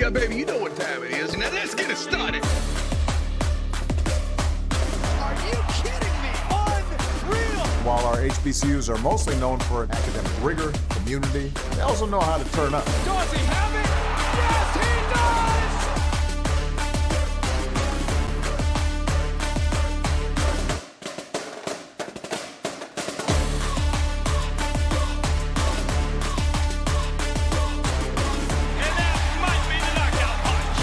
Yeah, baby, you know what time it is. Now let's get it started. Are you kidding me? Unreal! While our HBCUs are mostly known for academic rigor, community, they also know how to turn up. Does he have it? Yes, he does! And that might be the knockout punch.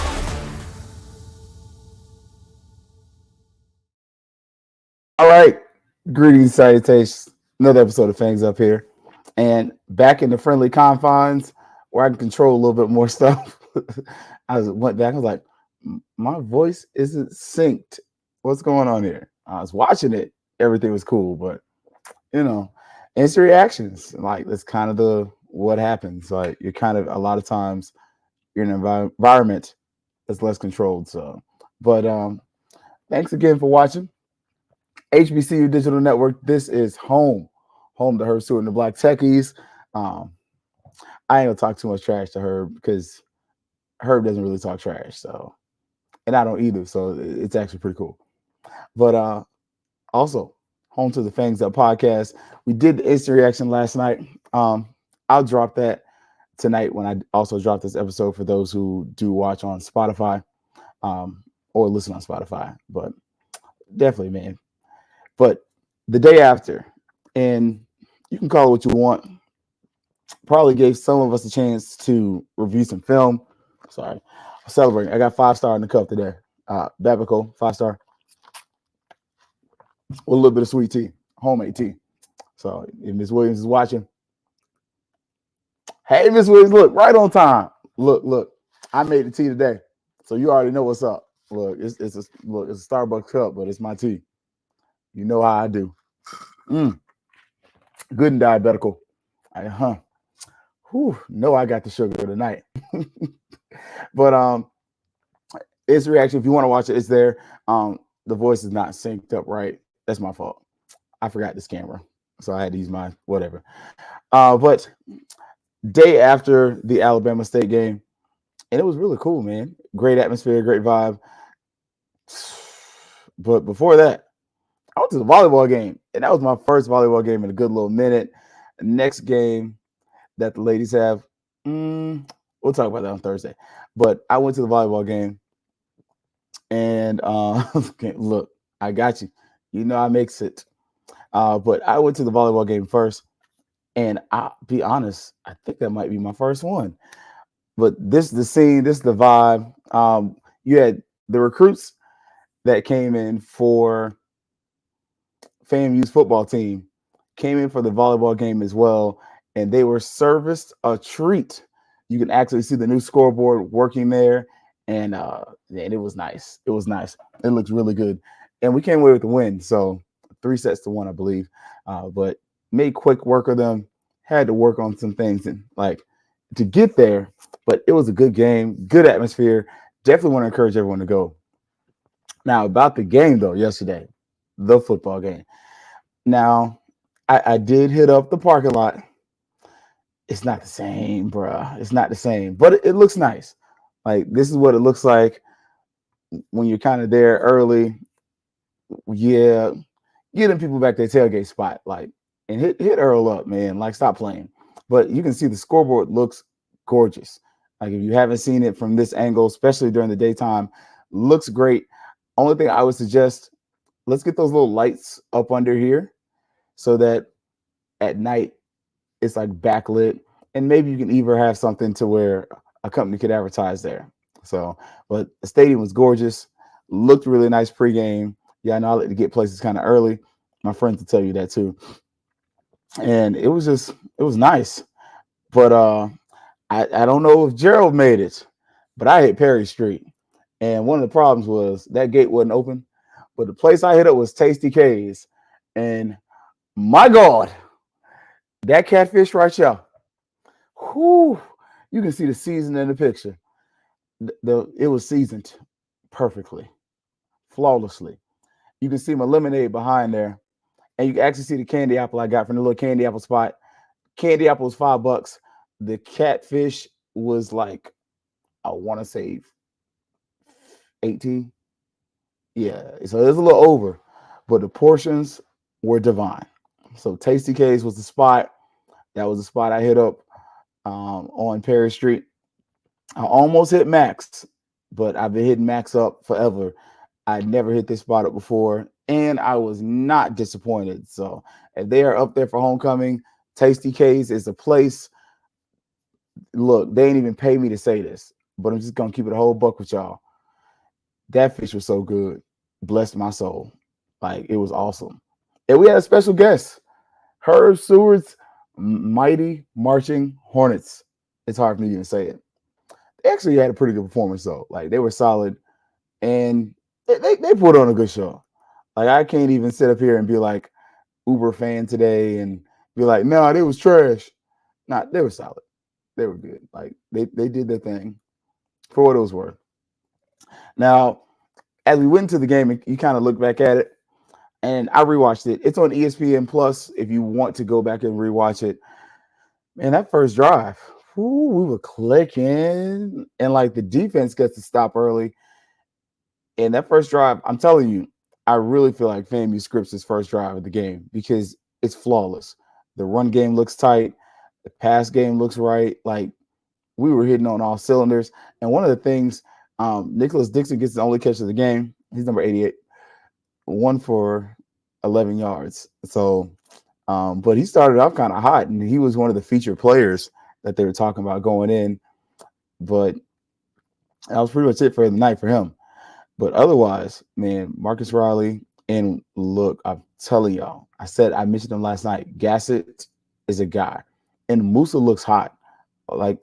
All right. Greetings, salutations. Another episode of Fangs up here. And back in the friendly confines where I can control a little bit more stuff. I went back, I was like, my voice isn't synced. What's going on here? I was watching it. Everything was cool, but instant reactions. Like that's kind of what happens. Like you're kind of a lot of times you're in an environment that's less controlled. So, but thanks again for watching. HBCU Digital Network. This is home to Herb Stewart and the Black Techies. I ain't gonna talk too much trash to Herb because Herb doesn't really talk trash. So, and I don't either. So it's actually pretty cool. But also home to the Fangs Up podcast. We did the instant reaction last night. I'll drop that tonight when I also drop this episode for those who do watch on Spotify or listen on Spotify. But definitely, man. But the day after, and you can call it what you want, probably gave some of us a chance to review some film. Sorry, I'm celebrating. I got 5-star in the cup today. Babico, 5-star. With a little bit of sweet tea, homemade tea. So if Miss Williams is watching, hey, Miss Williams, look, right on time. Look, I made the tea today. So you already know what's up. Look, it's a Starbucks cup, but it's my tea. You know how I do. Good and diabetical. No, I got the sugar tonight. But it's reaction. If you want to watch it, it's there. The voice is not synced up right. That's my fault. I forgot this camera. So I had to use my whatever. But day after the Alabama State game, and it was really cool, man. Great atmosphere, great vibe. But before that, I went to the volleyball game, and that was my first volleyball game in a good little minute. Next game that the ladies have, we'll talk about that on Thursday. But I went to the volleyball game, and look, I got you. You know I makes it. But I went to the volleyball game first, and I'll be honest, I think that might be my first one. But this is the scene, this is the vibe. You had the recruits that came in for FAMU's football team came in for the volleyball game as well, and they were serviced a treat. You can actually see the new scoreboard working there, and it was nice. It was nice. It looks really good, and we came away with the win. So 3-1, I believe. But made quick work of them. Had to work on some things and like to get there, but it was a good game, good atmosphere. Definitely want to encourage everyone to go. Now about the game though, yesterday, the football game. Now, I did hit up the parking lot. It's not the same, bruh. It's not the same, but it looks nice. Like this is what it looks like when you're kind of there early. Yeah, getting people back their tailgate spot, like, and hit Earl up, man. Like, stop playing. But you can see the scoreboard looks gorgeous. Like if you haven't seen it from this angle, especially during the daytime, looks great. Only thing I would suggest, let's get those little lights up under here so that at night it's like backlit, and maybe you can either have something to where a company could advertise there. So, but the stadium was gorgeous, looked really nice pregame. Yeah, I know I like to get places kind of early. My friends will tell you that too. And it was nice. But I don't know if Gerald made it, but I hit Perry Street. And one of the problems was that gate wasn't open. But the place I hit up was Tasty K's. And my God, that catfish right there. Whoo, you can see the seasoning in the picture. It was seasoned perfectly, flawlessly. You can see my lemonade behind there. And you can actually see the candy apple I got from the little candy apple spot. Candy apple was $5. The catfish was like I want to say 18. Yeah, so it's a little over, but the portions were divine. So Tasty K's was the spot. That was the spot I hit up on Perry Street. I almost hit Max, but I've been hitting Max up forever. I never hit this spot up before, and I was not disappointed. So if they are up there for homecoming, Tasty K's is a place. Look, they ain't even pay me to say this, but I'm just gonna keep it a whole buck with y'all. That fish was so good. Blessed my soul. Like, it was awesome. And we had a special guest, Herb Seward's Mighty Marching Hornets. It's hard for me to even say it. They actually had a pretty good performance, though. Like, they were solid, and they put on a good show. Like, I can't even sit up here and be like Uber fan today and be like, no, they was trash. Nah, they were solid. They were good. Like, they did their thing for what it was worth. Now, as we went into the game, you kind of look back at it, and I rewatched it. It's on ESPN Plus if you want to go back and rewatch it. Man, that first drive, we were clicking, and like the defense gets to stop early. And that first drive, I'm telling you, I really feel like FAMU scripts his first drive of the game because it's flawless. The run game looks tight. The pass game looks right. Like, we were hitting on all cylinders. And one of the things, Nicholas Dixon gets the only catch of the game. He's number 88, 1 for 11 yards. So, but he started off kind of hot, and he was one of the featured players that they were talking about going in. But that was pretty much it for the night for him. But otherwise, man, Marcus Riley, and look, I'm telling y'all, I mentioned him last night. Gassett is a guy, and Musa looks hot. Like,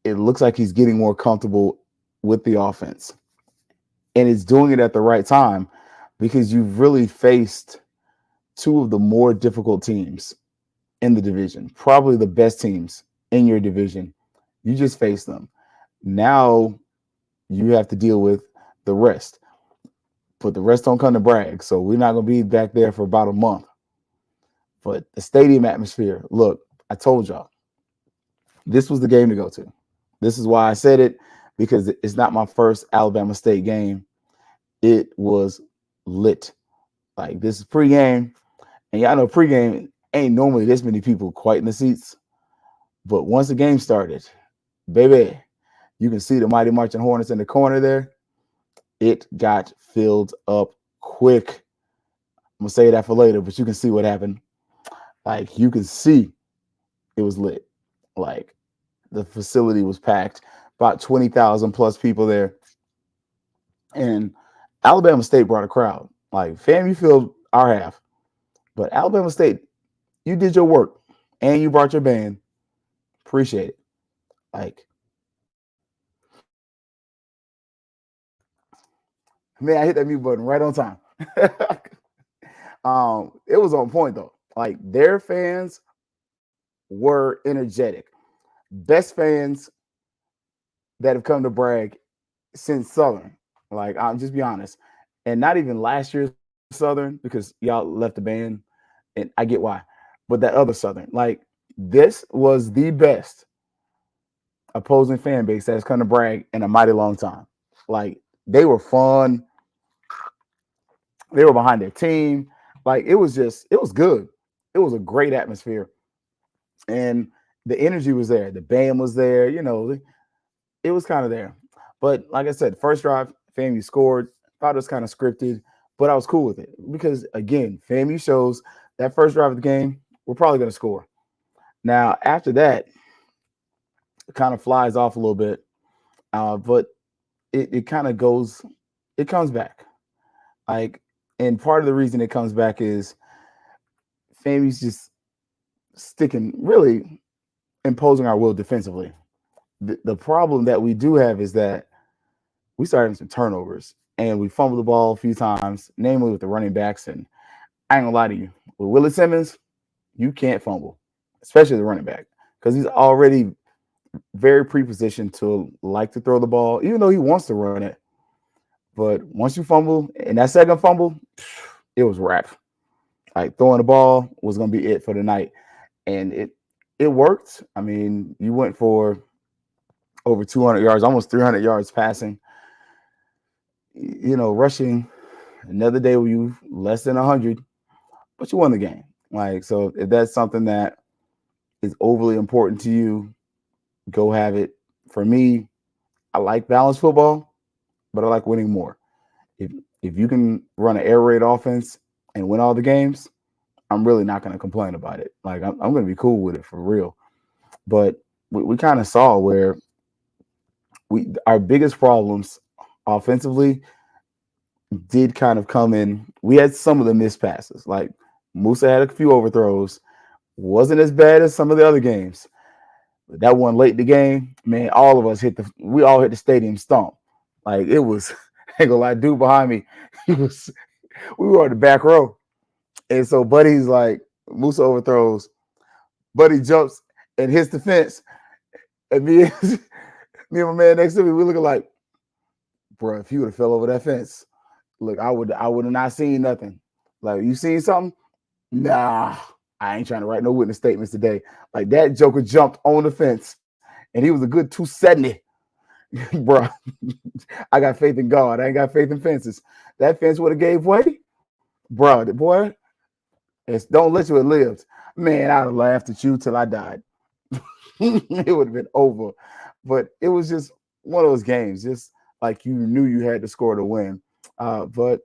it looks like he's getting more comfortable with the offense, and it's doing it at the right time because you've really faced two of the more difficult teams in the division, probably the best teams in your division. You just faced them. Now you have to deal with the rest, but the rest don't come to brag. So we're not going to be back there for about a month. But the stadium atmosphere, look, I told y'all, this was the game to go to. This is why I said it, because it's not my first Alabama State game. It was lit. Like, this is pregame, and y'all know pregame ain't normally this many people quite in the seats. But once the game started, baby, you can see the Mighty Marching Hornets in the corner there. It got filled up quick. I'm going to say that for later, but you can see what happened. Like, you can see it was lit. Like, the facility was packed. About 20,000 plus people there. And Alabama State brought a crowd. Like, FAMU filled our half. But Alabama State, you did your work. And you brought your band. Appreciate it. Like, man, I hit that mute button right on time. It was on point, though. Like, their fans were energetic. Best fans that have come to brag since Southern. Like, I'll just be honest. And not even last year's Southern, because y'all left the band, and I get why. But that other Southern. Like, this was the best opposing fan base that has come to brag in a mighty long time. Like, they were fun. They were behind their team. Like, it was good. It was a great atmosphere. And the energy was there. The band was there. You know, it was kind of there. But like I said, first drive, FAMU scored. Thought it was kind of scripted, but I was cool with it. Because, again, FAMU shows that first drive of the game, we're probably going to score. Now, after that, it kind of flies off a little bit. But it kind of goes – it comes back. Like, and part of the reason it comes back is FAMU's just sticking, really imposing our will defensively. The problem that we do have is that we started having some turnovers, and we fumbled the ball a few times, namely with the running backs. And I ain't gonna lie to you, with Willie Simmons, you can't fumble, especially the running back, because he's already very pre-positioned to like to throw the ball, even though he wants to run it. But once you fumble, and that second fumble, it was wrap. Like, throwing the ball was going to be it for the night. And it worked. I mean, you went for over 200 yards, almost 300 yards passing. Rushing another day where you less than 100, but you won the game. Like, so if that's something that is overly important to you, go have it. For me, I like balanced football, but I like winning more. If you can run an air raid offense and win all the games, I'm really not going to complain about it. Like, I'm going to be cool with it for real. But we kind of saw where our biggest problems offensively did kind of come in. We had some of the missed passes. Like, Musa had a few overthrows. Wasn't as bad as some of the other games. But that one late in the game, man, all of us we all hit the stadium stomp. Like, it was, ain't gonna lie, dude behind me, we were on the back row. And so Buddy's like, Musa overthrows. Buddy jumps and hits the fence. And me and my man next to me, we looking like, bro, if he would have fell over that fence, look, I would have not seen nothing. Like, you seen something? Nah, I ain't trying to write no witness statements today. Like, that joker jumped on the fence, and he was a good 270. Bro, I got faith in God. I ain't got faith in fences. That fence would have gave way. Bro, the boy, don't let you have lived. Man, I'd have laughed at you till I died. It would have been over. But it was just one of those games, just like you knew you had to score to win. But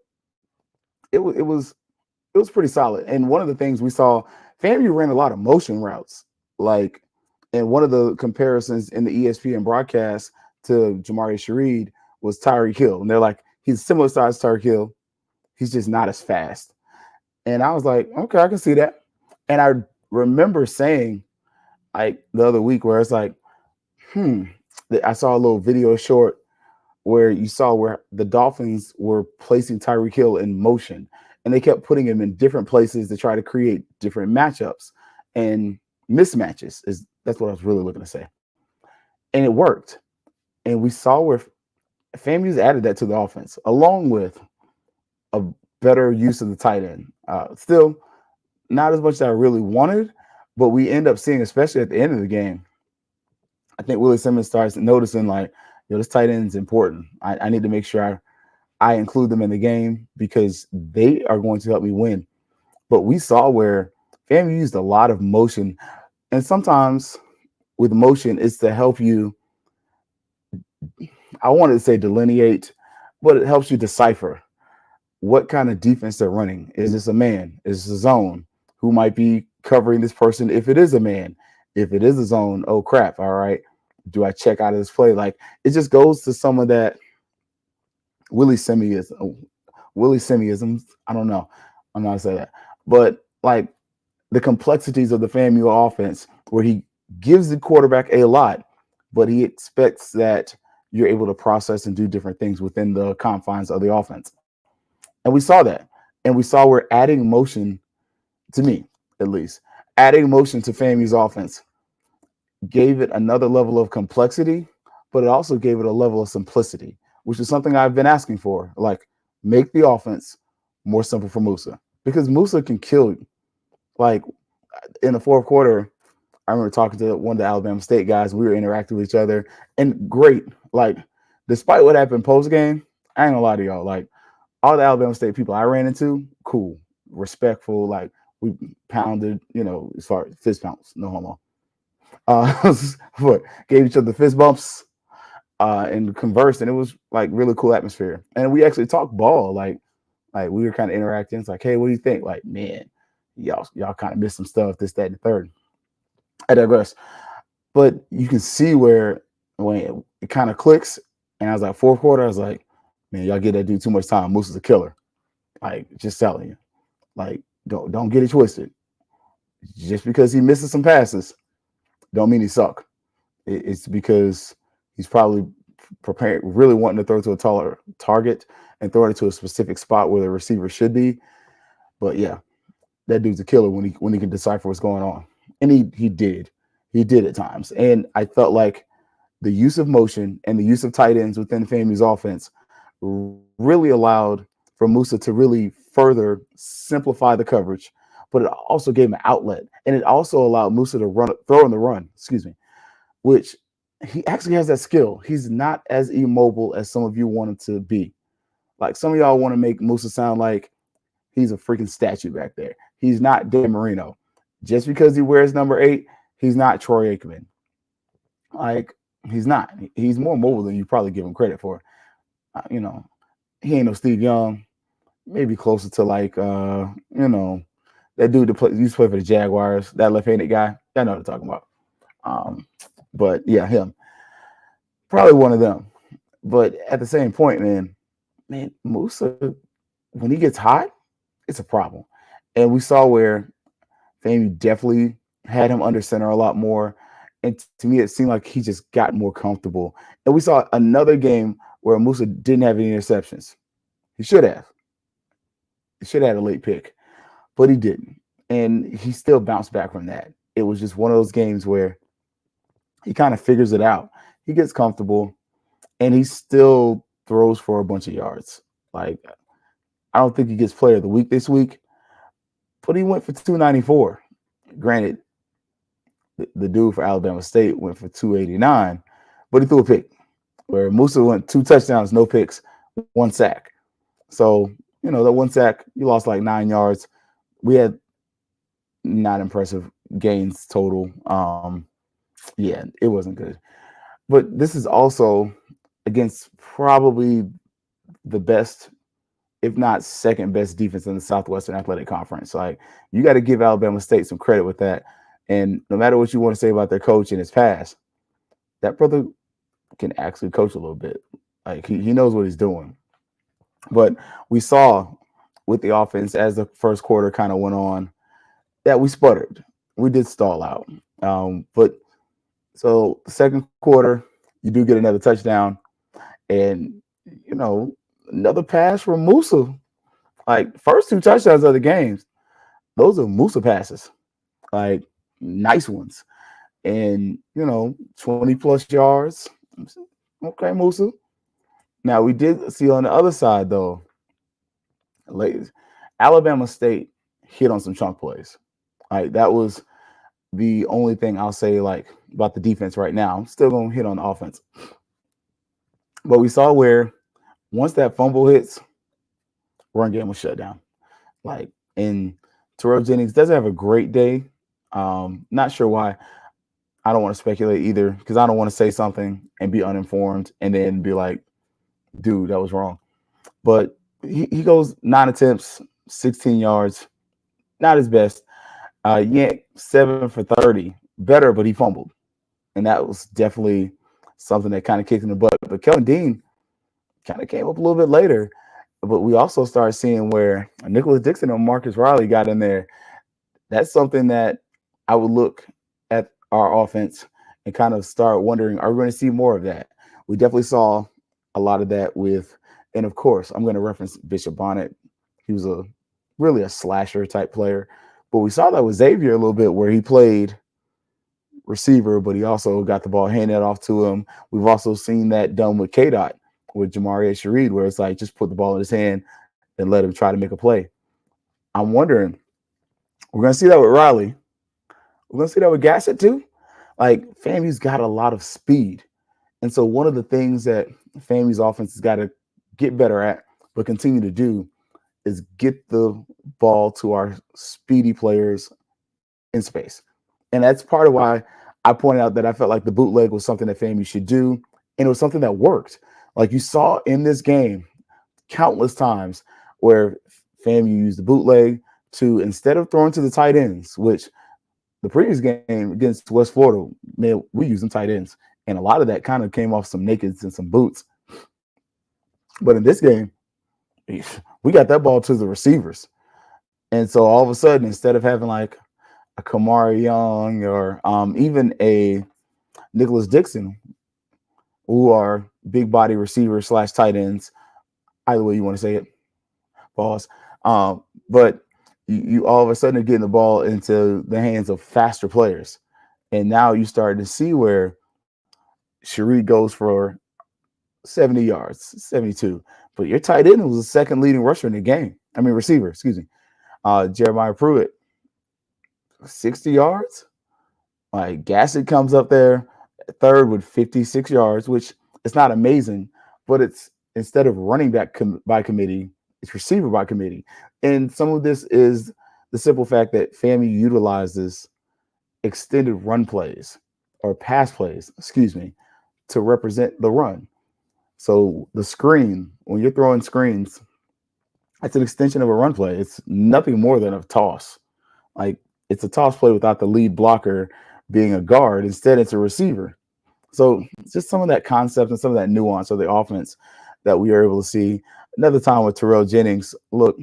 it was pretty solid. And one of the things we saw, FAMU ran a lot of motion routes. Like, and one of the comparisons in the ESPN broadcast to Jamari Shareed was Tyreek Hill. And they're like, he's similar size to Tyreek Hill. He's just not as fast. And I was like, okay, I can see that. And I remember saying, like, the other week where it's like, I saw a little video short where you saw where the Dolphins were placing Tyreek Hill in motion, and they kept putting him in different places to try to create different matchups and mismatches. That's what I was really looking to say. And it worked. And we saw where FAMU's added that to the offense, along with a better use of the tight end. Still, not as much as I really wanted, but we end up seeing, especially at the end of the game, I think Willie Simmons starts noticing, like, this tight end is important. I need to make sure I include them in the game because they are going to help me win. But we saw where FAMU used a lot of motion. And sometimes with motion, it's to help you, I wanted to say delineate, but it helps you decipher what kind of defense they're running. Is this a man? Is this a zone? Who might be covering this person if it is a man? If it is a zone, oh crap, all right. Do I check out of this play? Like, it just goes to some of that Willie Simmons. I don't know. I'm not gonna say that. But like the complexities of the FAMU offense, where he gives the quarterback a lot, but he expects that you're able to process and do different things within the confines of the offense. And we saw that. And we saw we're adding motion, to me at least, adding motion to FAMU's offense gave it another level of complexity, but it also gave it a level of simplicity, which is something I've been asking for. Like, make the offense more simple for Musa, because Musa can kill you. Like, in the fourth quarter, I remember talking to one of the Alabama State guys. We were interacting with each other, and great. Like, despite what happened post game, I ain't gonna lie to y'all. Like, all the Alabama State people I ran into, cool, respectful. Like, we pounded, as far as fist pounds, no homo. But gave each other fist bumps and conversed, and it was like really cool atmosphere. And we actually talked ball, like we were kind of interacting. It's like, hey, what do you think? Like, man, y'all kind of missed some stuff, this, that, and the third. I digress. But you can see where when it kind of clicks, and I was like, fourth quarter, I was like, man, y'all give that dude too much time. Moose is a killer. Like, just telling you. Like, don't get it twisted. Just because he misses some passes don't mean he suck. It's because he's probably prepared, really wanting to throw to a taller target and throw it to a specific spot where the receiver should be. But yeah, that dude's a killer when he can decipher what's going on. And he did at times. And I felt like the use of motion and the use of tight ends within FAMU's offense really allowed for Musa to really further simplify the coverage, but it also gave him an outlet. And it also allowed Musa to throw in the run, which he actually has that skill. He's not as immobile as some of you want him to be. Like some of y'all want to make Musa sound like he's a freaking statue back there. He's not Dan Marino. Just because he wears number 8, he's not Troy Aikman. Like, he's not. He's more mobile than you probably give him credit for. You know, he ain't no Steve Young. Maybe closer to like, that dude that used to play for the Jaguars, that left-handed guy. Y'all know what I'm talking about. But yeah, him. Probably one of them. But at the same point, man, Musa, when he gets hot, it's a problem. And we saw where FAMU definitely had him under center a lot more. And to me, it seemed like he just got more comfortable. And we saw another game where Musa didn't have any interceptions. He should have. He should have had a late pick, but he didn't. And he still bounced back from that. It was just one of those games where he kind of figures it out. He gets comfortable, and he still throws for a bunch of yards. Like, I don't think he gets player of the week this week, but he went for 294. Granted, the dude for Alabama State went for 289, but he threw a pick. Where Musa went 2 touchdowns, no picks, 1 sack. So, that 1 sack, you lost like 9 yards. We had not impressive gains total. Yeah, it wasn't good. But this is also against probably the best, if not second best defense in the Southwestern Athletic Conference. Like, you got to give Alabama State some credit with that. And no matter what you want to say about their coach in his past, that brother can actually coach a little bit. Like, he knows what he's doing. But we saw with the offense as the first quarter kind of went on that we sputtered. We did stall out. But so the second quarter, you do get another touchdown. And, another pass from Musa. Like, first 2 touchdowns of the games, those are Musa passes. Like, nice ones. And, 20-plus yards. Okay, Musa. Now, we did see on the other side, though, Alabama State hit on some chunk plays. Like, that was the only thing I'll say, like, about the defense right now. I'm still going to hit on the offense. But we saw where once that fumble hits, run game was shut down. Like, and Terrell Jennings doesn't have a great day. Not sure why. I don't want to speculate either because I don't want to say something and be uninformed and then be like, dude, that was wrong. But he goes 9 attempts, 16 yards, not his best. Yank 7 for 30, better, but he fumbled. And that was definitely something that kind of kicked in the butt. But Kellen Dean kind of came up a little bit later. But we also started seeing where Nicholas Dixon and Marcus Riley got in there. That's something that I would look at our offense and kind of start wondering, are we going to see more of that? We definitely saw a lot of that with, and of course, I'm going to reference Bishop Bonnet. He was really a slasher type player. But we saw that with Xavier a little bit where he played receiver, but he also got the ball handed off to him. We've also seen that done with K-Dot, with Jamari Shareed, where it's like, just put the ball in his hand and let him try to make a play. I'm wondering, we're going to see that with Riley. We're going to see that with Gassett too. Like, FAMU's got a lot of speed. And so one of the things that FAMU's offense has got to get better at, but continue to do, is get the ball to our speedy players in space. And that's part of why I pointed out that I felt like the bootleg was something that FAMU should do. And it was something that worked. Like, you saw in this game countless times where FAMU used the bootleg to, instead of throwing to the tight ends, which the previous game against West Florida, man, we used them tight ends. And a lot of that kind of came off some nakeds and some boots. But in this game, we got that ball to the receivers. And so all of a sudden, instead of having like a Kamari Young or even a Nicholas Dixon, who are big body receivers / tight ends, either way you want to say it, pause. But you all of a sudden are getting the ball into the hands of faster players. And now you start to see where Shareed goes for 70 yards, 72. But your tight end was the second leading rusher in the game. I mean, receiver, excuse me. Jeremiah Pruitt, 60 yards. Like, Gassett comes up there. third with 56 yards, which it's not amazing, but it's instead of running back by committee, it's receiver by committee. And some of this is the simple fact that FAMU utilizes extended run plays or pass plays, excuse me, to represent the run. So the screen, when you're throwing screens, it's an extension of a run play. It's nothing more than a toss. Like it's a toss play without the lead blocker being a guard. Instead, it's a receiver. So just some of that concept and some of that nuance of the offense that we are able to see. Another time with Terrell Jennings. Look,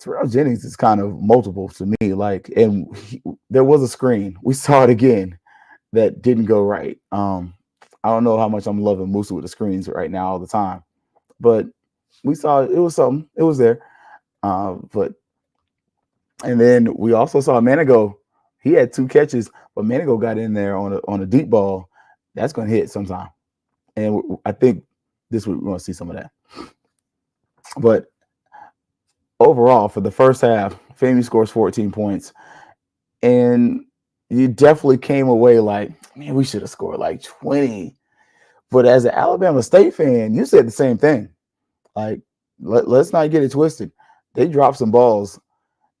Terrell Jennings is kind of multiple to me. Like, and there was a screen. We saw it again that didn't go right. I don't know how much I'm loving Musa with the screens right now all the time, but we saw it was something. It was there. And then we also saw Manigo. He had 2 catches, but Manigo got in there on a deep ball. That's going to hit sometime. And I think this week we're going to see some of that. But overall, for the first half, FAMU scores 14 points. And you definitely came away like, man, we should have scored like 20. But as an Alabama State fan, you said the same thing. Like, let's not get it twisted. They dropped some balls.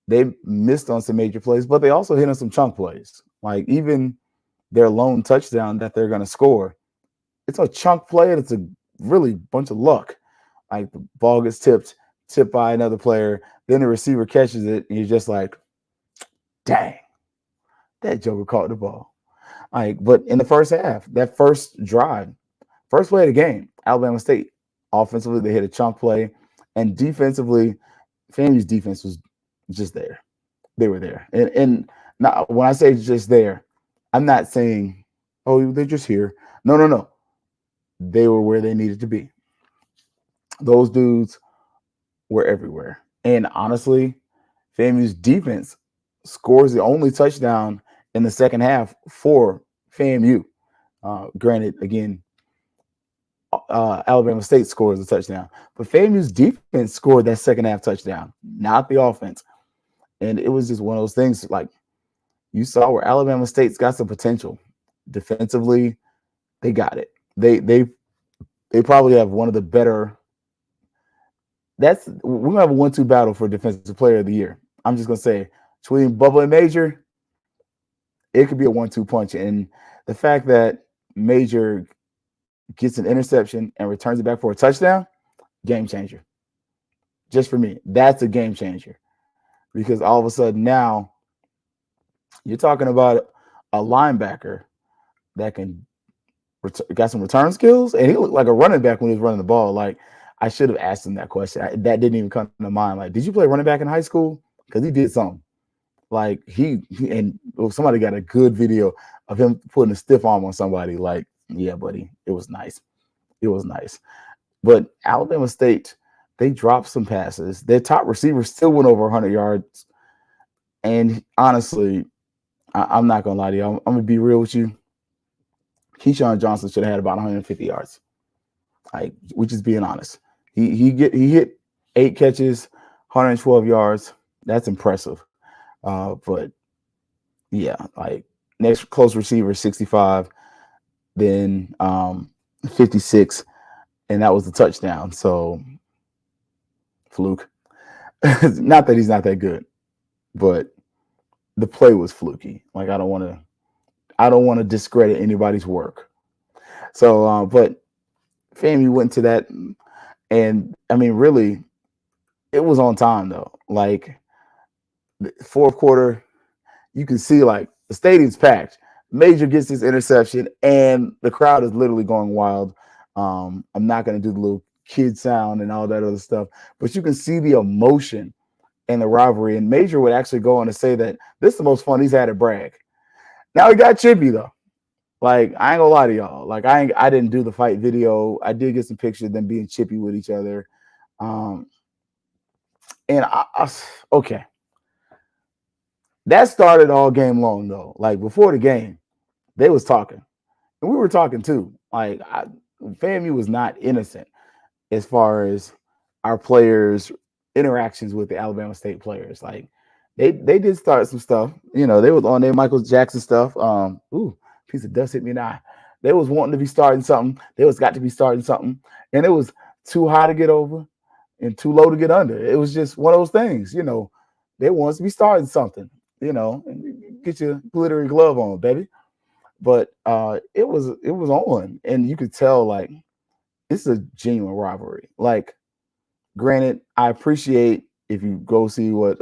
They missed on some major plays, but they also hit on some chunk plays. Like even their lone touchdown that they're going to score, it's a chunk play and it's a really bunch of luck. Like the ball gets tipped by another player, then the receiver catches it, and you're just like, dang, that joker caught the ball. Like, but in the first half, that first drive, first play of the game, Alabama State, offensively, they hit a chunk play, and defensively, FAMU's defense was just there. They were there. And now when I say just there, I'm not saying, oh, they're just here. No. They were where they needed to be. Those dudes were everywhere. And honestly, FAMU's defense scores the only touchdown in the second half for FAMU. Granted, again, Alabama State scores a touchdown, but FAMU's defense scored that second half touchdown, not the offense. And it was just one of those things like you saw where Alabama State's got some potential. Defensively, they got it. They probably have one of the better. We're gonna have a 1-2 battle for Defensive Player of the Year. I'm just gonna say between Bubba and Major, it could be a 1-2 punch. And the fact that Major gets an interception and returns it back for a touchdown, game changer. Just for me, that's a game changer. Because all of a sudden now you're talking about a linebacker that got some return skills, and he looked like a running back when he was running the ball. Like I should have asked him that question. That didn't even come to mind. Like, did you play running back in high school? Because he did something. Like somebody got a good video of him putting a stiff arm on somebody. Like, yeah, buddy, it was nice. It was nice. But Alabama State, they dropped some passes. Their top receiver still went over 100 yards. And honestly, I'm not going to lie to you. I'm going to be real with you. Keyshawn Johnson should have had about 150 yards. Like, we're just being honest. He hit 8 catches, 112 yards. That's impressive. But, yeah, like, next close receiver, 65, then 56, and that was the touchdown. So, fluke. Not that he's not that good, but the play was fluky. Like, I don't want to discredit anybody's work. So, but FAMU went to that, and I mean, really, it was on time though. Like the fourth quarter, you can see like the stadium's packed. Major gets this interception, and the crowd is literally going wild. I'm not going to do the little kid sound and all that other stuff, but you can see the emotion and the rivalry. And Major would actually go on to say that this is the most fun he's had at Bragg. Now he got chippy though. Like, I ain't gonna lie to y'all. Like, I didn't do the fight video. I did get some pictures of them being chippy with each other. And okay. That started all game long though. Like before the game, they was talking. And we were talking too. Like FAMU was not innocent as far as our players' interactions with the Alabama State players. Like they did start some stuff. You know, they was on their Michael Jackson stuff. piece of dust hit me in the eye. They was wanting to be starting something. They was got to be starting something. And it was too high to get over and too low to get under. It was just one of those things, you know. They want to be starting something, you know, and get your glittery glove on, baby. But it was on. And you could tell, like, it's a genuine rivalry. Like, granted, I appreciate if you go see what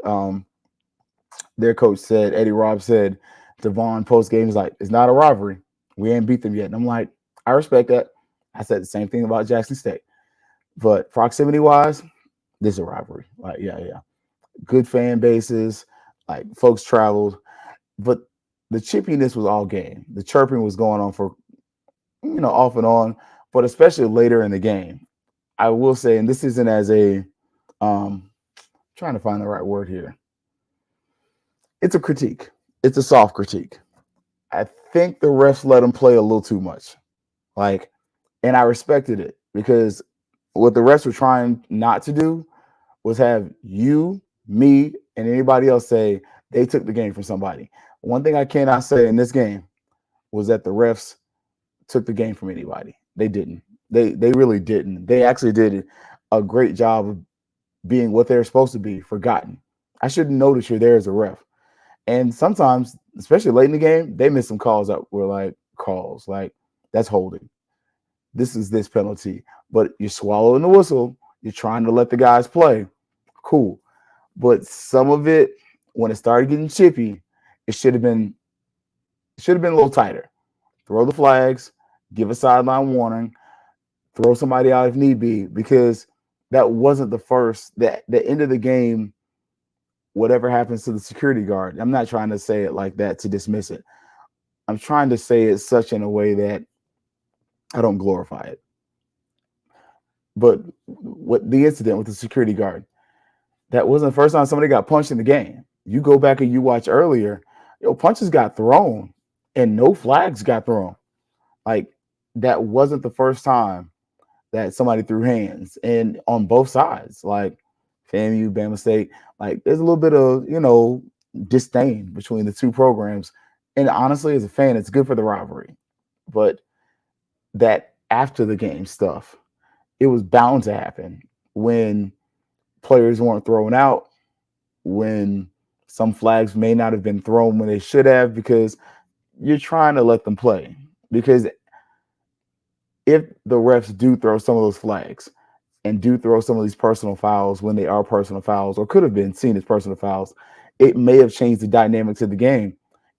their coach said, Eddie Robb said, Devon post game is like, it's not a rivalry. We ain't beat them yet. And I'm like, I respect that. I said the same thing about Jackson State. But proximity wise, this is a rivalry. Like, yeah. Good fan bases, like folks traveled. But the chippiness was all game. The chirping was going on for, you know, off and on, but especially later in the game. I will say, and this isn't as a trying to find the right word here. It's a critique. It's a soft critique. I think the refs let them play a little too much. Like, and I respected it because what the refs were trying not to do was have you, me, and anybody else say they took the game from somebody. One thing I cannot say in this game was that the refs took the game from anybody. They didn't. They really didn't. They actually did a great job of being what they're supposed to be, forgotten. I shouldn't notice you're there as a ref. And sometimes, especially late in the game, they miss some calls that were like calls, like that's holding. This is this penalty. But you're swallowing the whistle. You're trying to let the guys play. Cool. But some of it, when it started getting chippy, it should have been a little tighter. Throw the flags, give a sideline warning, throw somebody out if need be, because that wasn't the end of the game. Whatever happens to the security guard, I'm not trying to say it like that to dismiss it. I'm trying to say it such in a way that I don't glorify it. But what the incident with the security guard, that wasn't the first time somebody got punched in the game. You go back and you watch earlier, punches got thrown and no flags got thrown. Like, that wasn't the first time that somebody threw hands, and on both sides, like FAMU, Bama State, like there's a little bit of, disdain between the two programs. And honestly, as a fan, it's good for the rivalry. But that after the game stuff, it was bound to happen when players weren't thrown out, when some flags may not have been thrown when they should have, because you're trying to let them play. Because if the refs do throw some of those flags and do throw some of these personal fouls when they are personal fouls or could have been seen as personal fouls, it may have changed the dynamics of the game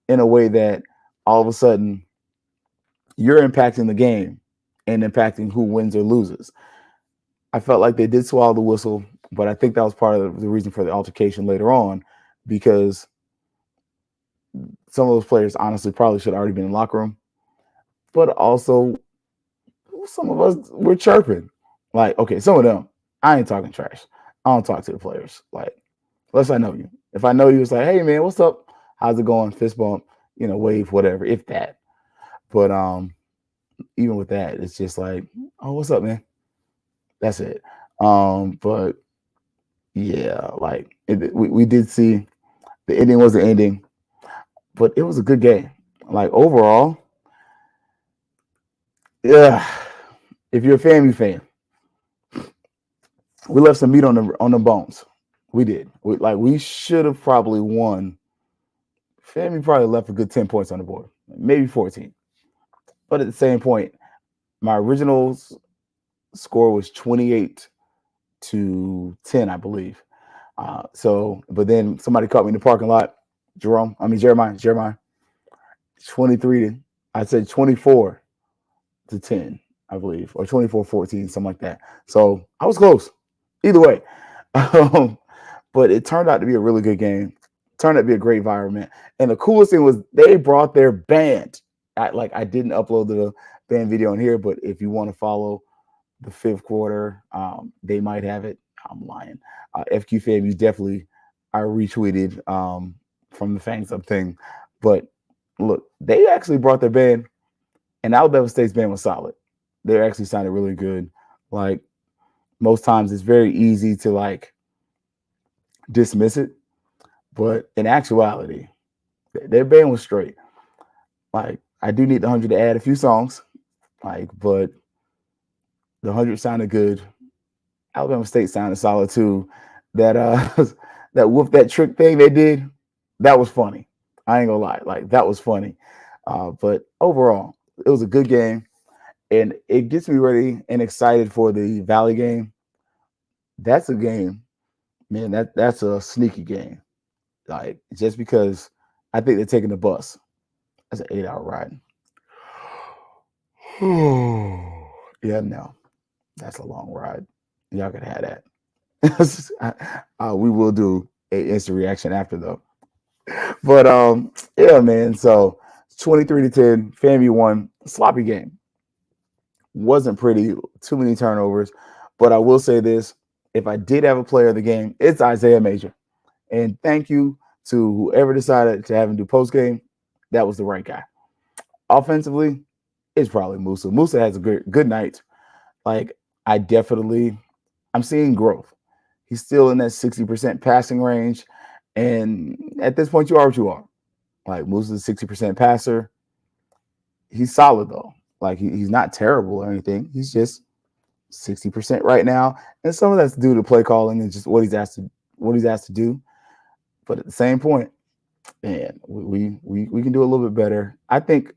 in a way that all of a sudden you're impacting the game and impacting who wins or loses. I felt like they did swallow the whistle, but I think that was part of the reason for the altercation later on, because some of those players honestly probably should have already been in the locker room. But also, some of us were chirping. Like, okay, some of them, I ain't talking trash. I don't talk to the players. Like, unless I know you. If I know you, it's like, hey man, what's up? How's it going? Fist bump, wave, whatever, if that. But even with that, it's just like, oh, what's up, man? That's it. But yeah, like we did see the ending was the ending, but it was a good game. Like, overall, yeah. If you're a FAMU fan, we left some meat on the bones. We did. We should have probably won. FAMU probably left a good 10 points on the board, maybe 14. But at the same point, my original score was 28-10, I believe. But then somebody caught me in the parking lot. Jeremiah. 24-10, I believe, or 24-14, something like that. So I was close. Either way. But it turned out to be a really good game. Turned out to be a great environment. And the coolest thing was they brought their band. I didn't upload the band video in here, but if you want to follow the fifth quarter, they might have it. I'm lying. FQ FAMU definitely, I retweeted from the Fangs up thing. But look, they actually brought their band, and Alabama State's band was solid. They actually sounded really good. Like, most times it's very easy to dismiss it, but in actuality, their band was straight. Like, I do need the 100 to add a few songs, but the 100 sounded good. Alabama State sounded solid too. That that whoop that trick thing they did, that was funny. I ain't gonna lie, that was funny. But overall, it was a good game, and it gets me ready and excited for the Valley game. That's a game, man. That's a sneaky game. Just because I think they're taking the bus. That's an 8-hour ride. Yeah, no, that's a long ride. Y'all can have that. We will do a instant reaction after though. But yeah, man. So 23-10, FAMU won. Sloppy game. Wasn't pretty. Too many turnovers. But I will say this: if I did have a player of the game, it's Isaiah Major. And thank you to whoever decided to have him do post game. That was the right guy. Offensively, it's probably Musa. Musa has a good night. I'm seeing growth. He's still in that 60% passing range. And at this point, you are what you are. Musa's a 60% passer. He's solid, though. He's not terrible or anything. He's just 60% right now. And some of that's due to play calling and just what he's asked to do. But at the same point, man, we can do a little bit better. I think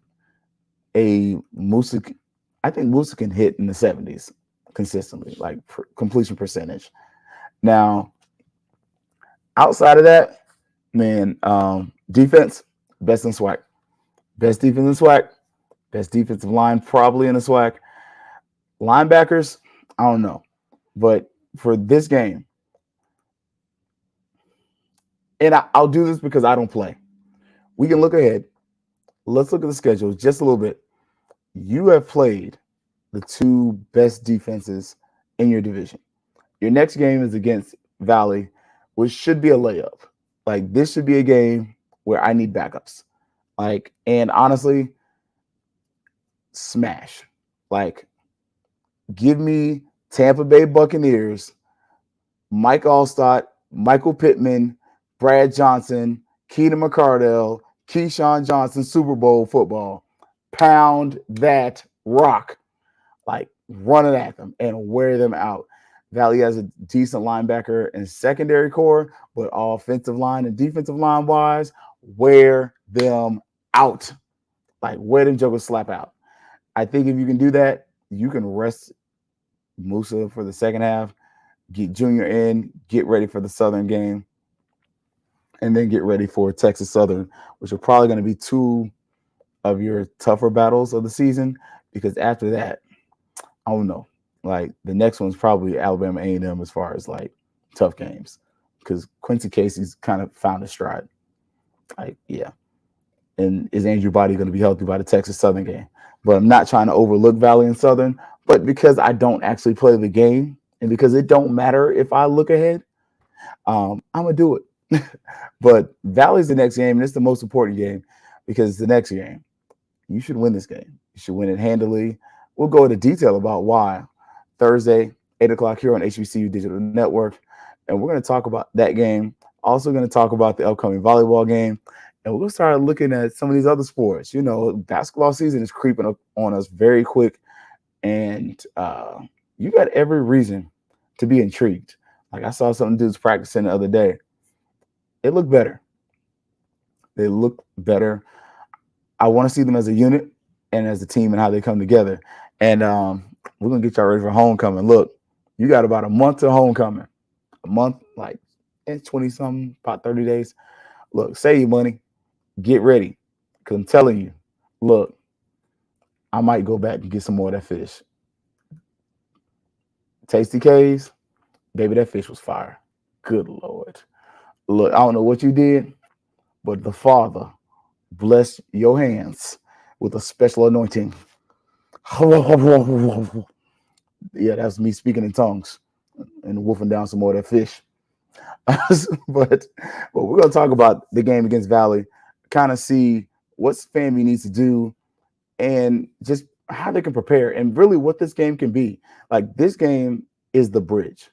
Musa can hit in the 70s consistently, completion percentage. Now, outside of that, man, defense, best in SWAC. Best defense in SWAC. Best defensive line probably in the SWAC. Linebackers, I don't know. But for this game, and I'll do this because I don't play. We can look ahead. Let's look at the schedule just a little bit. You have played the two best defenses in your division. Your next game is against Valley, which should be a layup. This should be a game where I need backups. And honestly, smash. Give me Tampa Bay Buccaneers, Mike Allstott, Michael Pittman, Brad Johnson, Keenan McCardell, Keyshawn Johnson, Super Bowl football. Pound that rock. Run it at them and wear them out. Valley has a decent linebacker and secondary core, but offensive line and defensive line wise, wear them out. Wear them jokers slap out. I think if you can do that, you can rest Musa for the second half, get Junior in, get ready for the Southern game, and then get ready for Texas Southern, which are probably going to be two of your tougher battles of the season, because after that, I don't know. The next one's probably Alabama A&M as far as tough games, because Quincy Casey's kind of found his stride. Yeah. And is Andrew Body going to be healthy by the Texas Southern game? But I'm not trying to overlook Valley and Southern, but because I don't actually play the game and because it don't matter if I look ahead, I'm going to do it. But Valley's the next game, and it's the most important game because it's the next game. You should win this game. You should win it handily. We'll go into detail about why Thursday, 8 o'clock here on HBCU Digital Network. And we're going to talk about that game. Also going to talk about the upcoming volleyball game. And we're going to start looking at some of these other sports. Basketball season is creeping up on us very quick. And you got every reason to be intrigued. I saw some dudes practicing the other day. It looked better. They look better. I want to see them as a unit and as a team and how they come together. And we're going to get y'all ready for homecoming. Look, you got about a month to homecoming. A month, 20-something, about 30 days. Look, save your money. Get ready. Because I'm telling you, look, I might go back and get some more of that fish. Tasty K's, baby, that fish was fire. Good Lord. Look, I don't know what you did, but the Father bless your hands with a special anointing. Yeah, that's me speaking in tongues and wolfing down some more of that fish. but we're going to talk about the game against Valley, kind of see what FAMU needs to do and just how they can prepare and really what this game can be. This game is the bridge.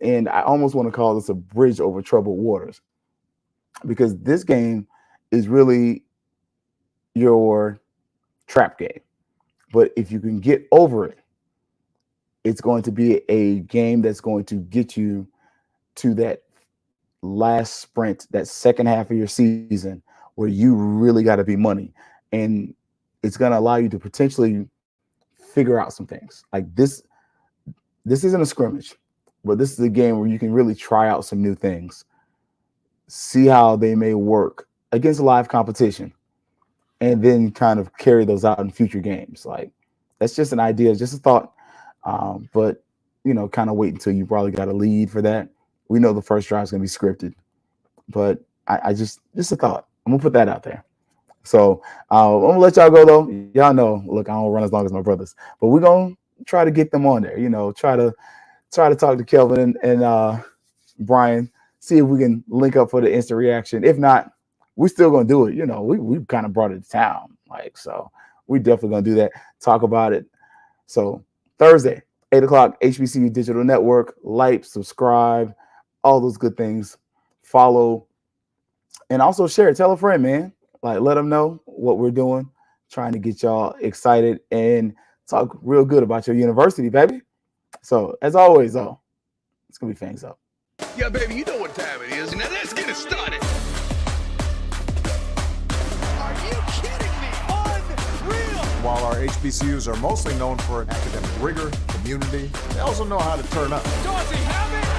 And I almost want to call this a bridge over troubled waters, because this game is really your trap game. But if you can get over it, it's going to be a game that's going to get you to that last sprint, that second half of your season where you really got to be money. And it's going to allow you to potentially figure out some things. Like this isn't a scrimmage, but this is a game where you can really try out some new things, see how they may work against live competition, and then kind of carry those out in future games. Like, that's just an idea, just a thought. But, you know, kind of wait until you probably got a lead for that. We know the first drive is going to be scripted, but I just a thought. I'm gonna put that out there. So I'm gonna let y'all go though. Y'all know, look, I don't run as long as my brothers, but we're gonna try to get them on there. You know, try to talk to Kelvin and Brian, see if we can link up for the instant reaction. If not, we're still gonna do it. You know, we kind of brought it to town, like, so we definitely gonna do that. Talk about it. So Thursday, 8 o'clock, HBCU Digital Network. Like, subscribe, all those good things. Follow, and also share it. Tell a friend, man. Like, let them know what we're doing, trying to get y'all excited and talk real good about your university, baby. So, as always, though, it's going to be Fangs up. Yeah, baby, you know what time it is. Now let's get it started. Are you kidding me? Unreal. While our HBCUs are mostly known for academic rigor, community, they also know how to turn up. Does he have it?